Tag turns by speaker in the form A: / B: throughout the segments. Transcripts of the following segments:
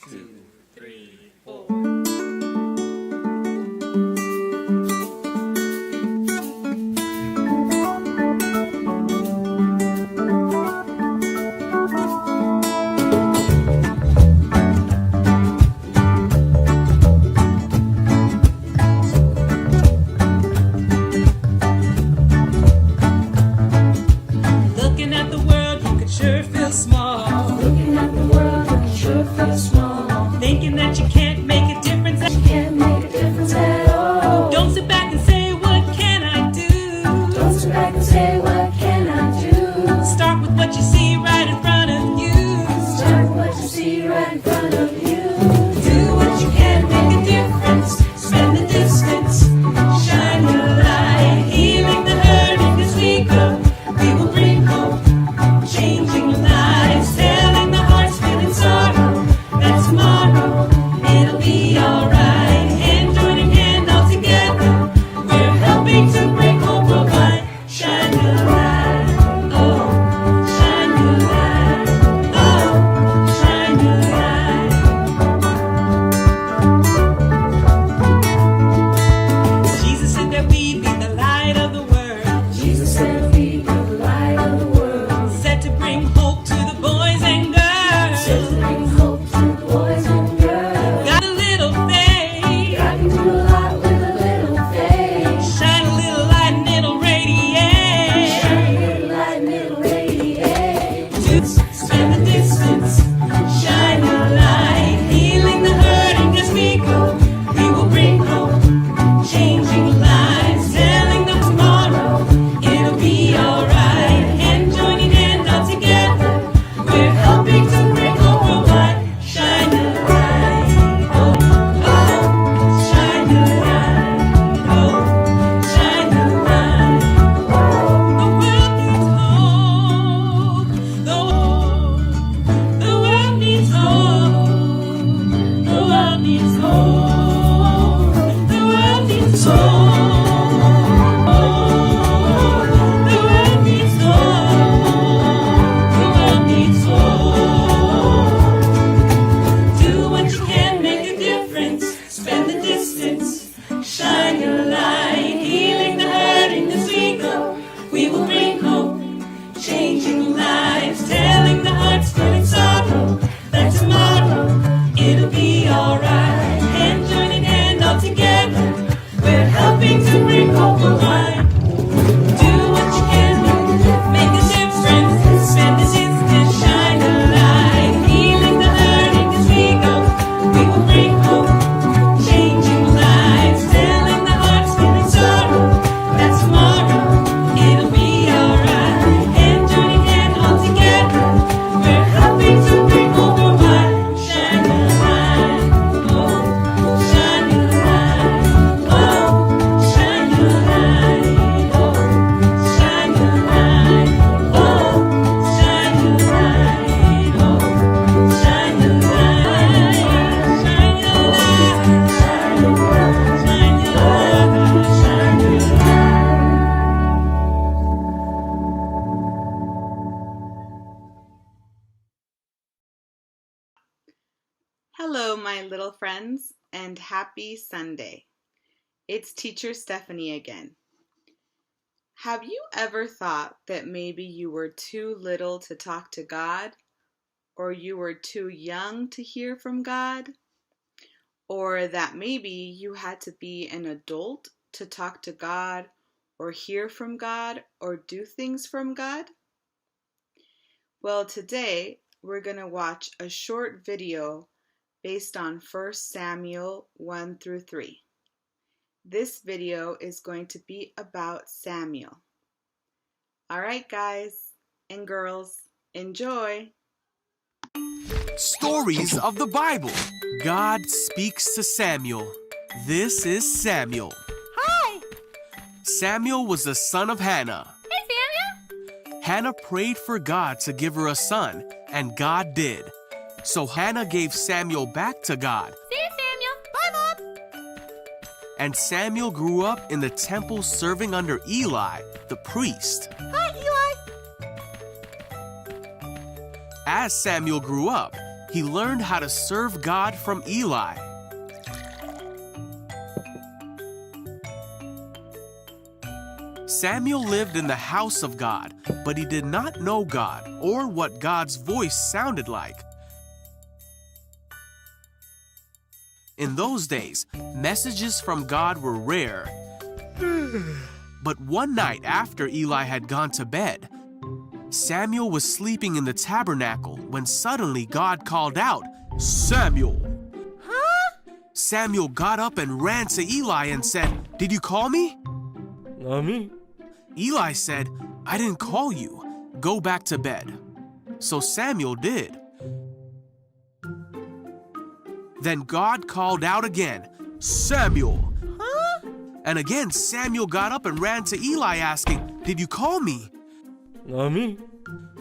A: 2, 3, 4.
B: Looking at the world, you could sure feel small.
C: Looking at the world, you can sure feel small.
B: Thinking that you can't make a difference.
C: You can't make a difference at all.
B: Don't sit back and say, what can I do?
C: Don't sit back and say, what can I do?
B: Start with what you see right in front of you.
C: Start with what you see right in front of you.
B: Do what you can, make a difference. Spend the distance, shine your light. Healing the hurting as we go. We will bring hope, changing lives. Telling the hearts feeling sorrow that tomorrow it'll be alright. Hand joining hand all together. We're helping to bring hope worldwide. Shine your light, oh, shine your light, oh, shine your light. Jesus said that we be the light of the world,
C: Jesus said we be the light of the world.
B: set to bring hope to the boys and girls.
C: Set to bring hope to the boys and girls.
B: Got a little faith,
C: God can do a lot with a little faith.
B: shine a little light and it'll radiate.
C: Shine a little light and it'll radiate.
B: Spend the distance, shine your light, healing the hurting as we go. We will bring hope, changing lives, telling them tomorrow it'll be alright. Hand joining hand all together, we're helping to bring hope worldwide. Shine your light, oh, oh, shine your light, oh, shine your light. The world needs hope. The world needs hope. The world needs hope. The world needs hope. The world needs hope. The world needs hope. Do what you can, make a difference. Spend the distance. Shine your light, healing the hurting as we go. We will bring hope, changing lives, telling the hearts feeling sorrow that tomorrow it'll be alright. Hand joining hand all together, we're helping to bring hope worldwide. Do what you can, make a difference. Spend the distance, shine a light, healing the hurting as we go. We will bring hope, changing lives, telling the hearts feeling sorrow that tomorrow it'll be alright. Hand joining hand all together, we're helping to bring hope worldwide. Shine your light, oh, shine your light, oh, shine your light, oh, shine your light, oh, shine your light, oh, shine your light, shine your light, shine your light, shine your light.
D: Hello, my little friends, and happy Sunday. It's Teacher Stephanie again. Have you ever thought that maybe you were too little to talk to God, or you were too young to hear from God, or that maybe you had to be an adult to talk to God, or hear from God, or do things from God? Well, today we're going to watch a short video based on 1 Samuel 1 through 3. This video is going to be about Samuel. All right, guys and girls, enjoy.
E: Stories of the Bible. God speaks to Samuel. This is Samuel.
F: Hi!
E: Samuel was the son of Hannah.
F: Hey, Samuel!
E: Hannah prayed for God to give her a son, and God did. So Hannah gave Samuel back to God.
F: See you, Samuel. Bye, Mom!
E: And Samuel grew up in the temple serving under Eli, the priest.
F: Hi, Eli!
E: As Samuel grew up, he learned how to serve God from Eli. Samuel lived in the house of God, but he did not know God or what God's voice sounded like. In those days, messages from God were rare. But one night after Eli had gone to bed, Samuel was sleeping in the tabernacle when suddenly God called out, "Samuel!" Samuel got up and ran to Eli and said, "Did you call me?"
A: Nami?
E: Eli said, "I didn't call you. Go back to bed." So Samuel did. Then God called out again, "Samuel!" And again Samuel got up and ran to Eli asking, "Did you call me?"
A: Nami?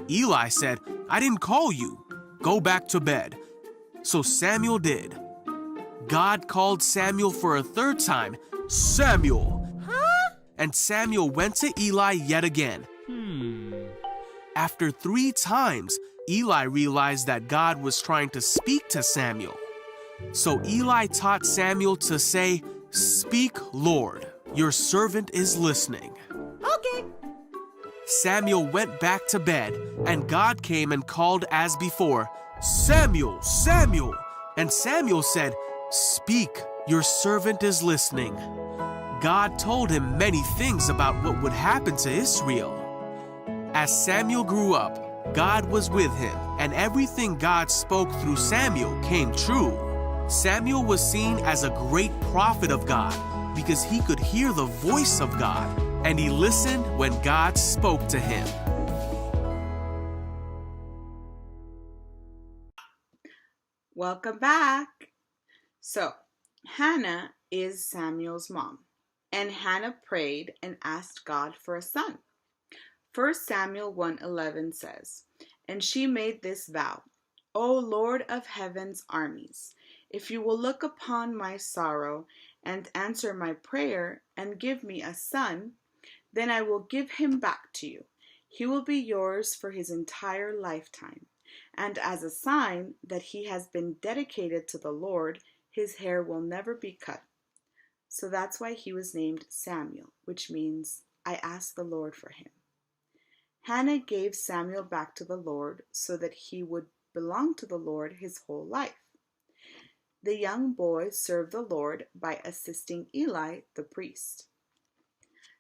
E: Eli said, "I didn't call you. Go back to bed." So Samuel did. God called Samuel for a third time, "Samuel!" And Samuel went to Eli yet again. After 3 times, Eli realized that God was trying to speak to Samuel. So Eli taught Samuel to say, "Speak, Lord, your servant is listening."
F: Okay.
E: Samuel went back to bed, and God came and called as before, "Samuel, Samuel!" And Samuel said, "Speak, your servant is listening." God told him many things about what would happen to Israel. As Samuel grew up, God was with him, and everything God spoke through Samuel came true. Samuel was seen as a great prophet of God because he could hear the voice of God, and he listened when God spoke to him.
D: Welcome back. So, Hannah is Samuel's mom, and Hannah prayed and asked God for a son. 1 Samuel 1:11 says, "And she made this vow, O Lord of heaven's armies, if you will look upon my sorrow and answer my prayer and give me a son, then I will give him back to you. He will be yours for his entire lifetime. And as a sign that he has been dedicated to the Lord, his hair will never be cut." So that's why he was named Samuel, which means I asked the Lord for him. Hannah gave Samuel back to the Lord so that he would belong to the Lord his whole life. The young boy served the Lord by assisting Eli, the priest.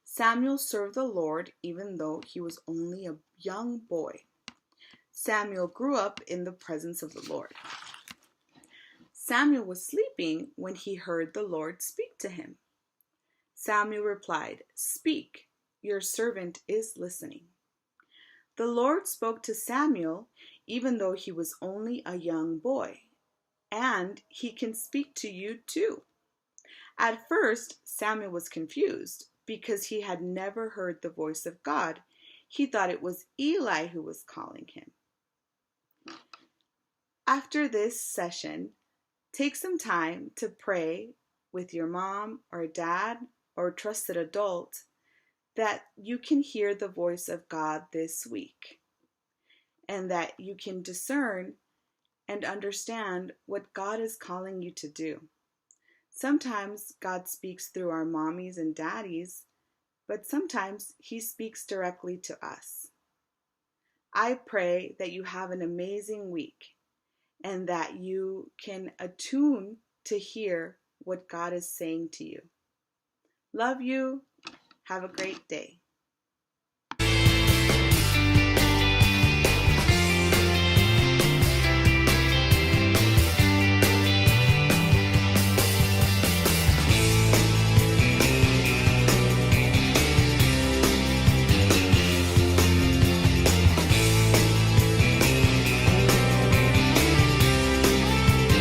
D: Samuel served the Lord even though he was only a young boy. Samuel grew up in the presence of the Lord. Samuel was sleeping when he heard the Lord speak to him. Samuel replied, "Speak, your servant is listening." The Lord spoke to Samuel even though he was only a young boy, and he can speak to you too. At first, Samuel was confused because he had never heard the voice of God. He thought it was Eli who was calling him. After this session, take some time to pray with your mom or dad or trusted adult that you can hear the voice of God this week and that you can discern and understand what God is calling you to do. Sometimes God speaks through our mommies and daddies, but sometimes He speaks directly to us. I pray that you have an amazing week and that you can attune to hear what God is saying to you. Love you. Have a great day.